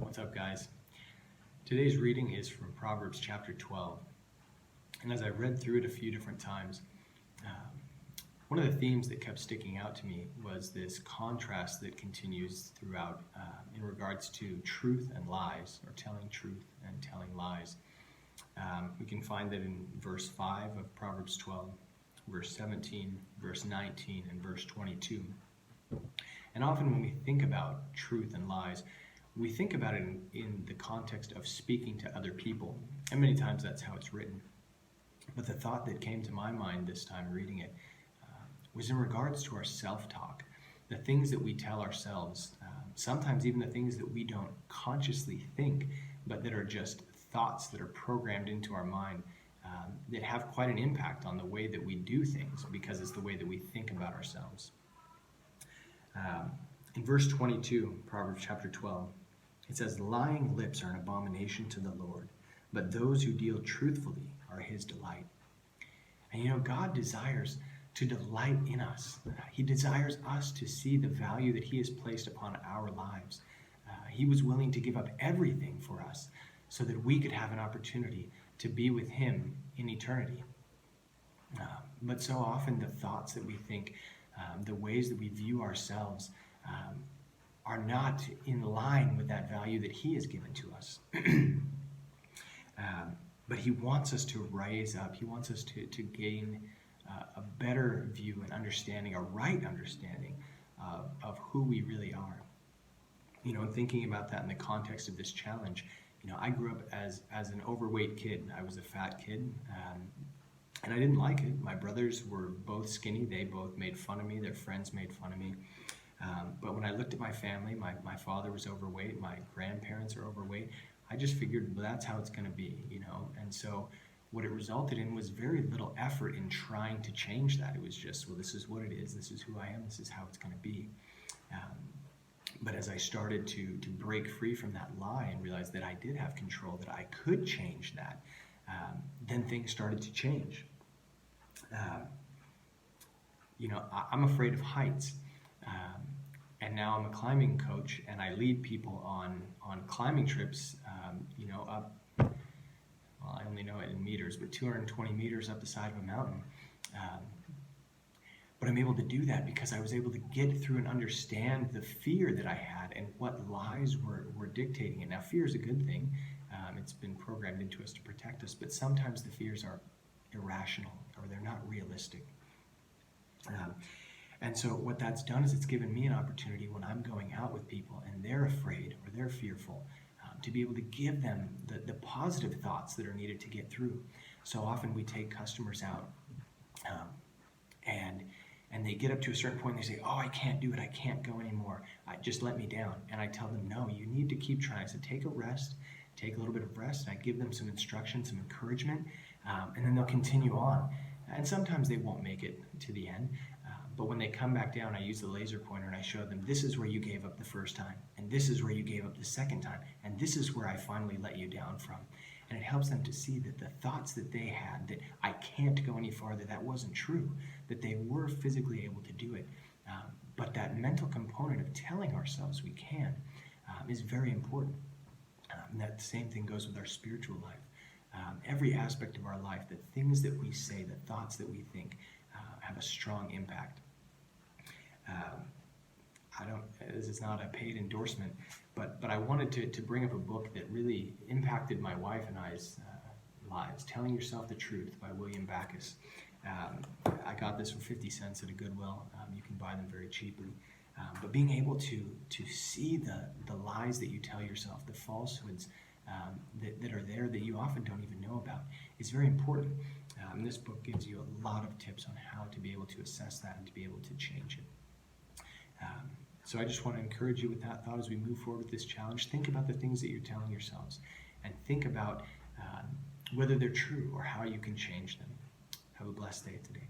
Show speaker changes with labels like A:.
A: What's up, guys? Today's reading is from Proverbs chapter 12. And as I read through it a few different times, one of the themes that kept sticking out to me was this contrast that continues throughout in regards to truth and lies, or telling truth and telling lies. We can find that in verse 5 of Proverbs 12, verse 17, verse 19, and verse 22. And often when we think about truth and lies, we think about it in the context of speaking to other people, and many times that's how it's written. But the thought that came to my mind this time reading it was in regards to our self-talk, the things that we tell ourselves, sometimes even the things that we don't consciously think, but that are just thoughts that are programmed into our mind that have quite an impact on the way that we do things, because it's the way that we think about ourselves. In verse 22, Proverbs chapter 12, it says, "Lying lips are an abomination to the Lord, but those who deal truthfully are his delight." And God desires to delight in us. He desires us to see the value that he has placed upon our lives. He was willing to give up everything for us so that we could have an opportunity to be with him in eternity. But so often the thoughts that we think, the ways that we view ourselves, are not in line with that value that he has given to us. But he wants us to rise up. He wants us to gain a better view and understanding, a right understanding of who we really are. And thinking about that in the context of this challenge, I grew up as an overweight kid. I was a fat kid, and I didn't like it. My brothers were both skinny. They both made fun of me. Their friends made fun of me. But when I looked at my family, my father was overweight, my grandparents are overweight, I just figured, well, that's how it's going to be, And so what it resulted in was very little effort in trying to change that. It was just, well, this is what it is. This is who I am. This is how it's going to be. But as I started to break free from that lie and realize that I did have control, that I could change that, then things started to change. I'm afraid of heights. And now I'm a climbing coach, and I lead people on climbing trips, up, well, I only know it in meters, but 220 meters up the side of a mountain. But I'm able to do that because I was able to get through and understand the fear that I had and what lies were dictating it. Now, fear is a good thing. It's been programmed into us to protect us, but sometimes the fears are irrational or they're not realistic. And so what that's done is it's given me an opportunity when I'm going out with people and they're afraid or they're fearful, to be able to give them the positive thoughts that are needed to get through. So often we take customers out and they get up to a certain point and they say, "Oh, I can't do it. I can't go anymore. Just let me down." And I tell them, no, you need to keep trying. So take a rest, take a little bit of rest. I give them some instruction, some encouragement, and then they'll continue on. And sometimes they won't make it to the end. But when they come back down, I use the laser pointer and I show them, this is where you gave up the first time, and this is where you gave up the second time, and this is where I finally let you down from. And it helps them to see that the thoughts that they had, that I can't go any farther, that wasn't true, that they were physically able to do it. But that mental component of telling ourselves we can is very important. And that same thing goes with our spiritual life. Every aspect of our life, the things that we say, the thoughts that we think, have a strong impact. This is not a paid endorsement, but I wanted to bring up a book that really impacted my wife and I's lives, Telling Yourself the Truth by William Backus. I got this for 50 cents at a Goodwill. You can buy them very cheaply. But being able to see the lies that you tell yourself, the falsehoods that are there that you often don't even know about, is very important. This book gives you a lot of tips on how to be able to assess that and to be able to change it. So I just want to encourage you with that thought as we move forward with this challenge. Think about the things that you're telling yourselves, and think about whether they're true or how you can change them. Have a blessed day today.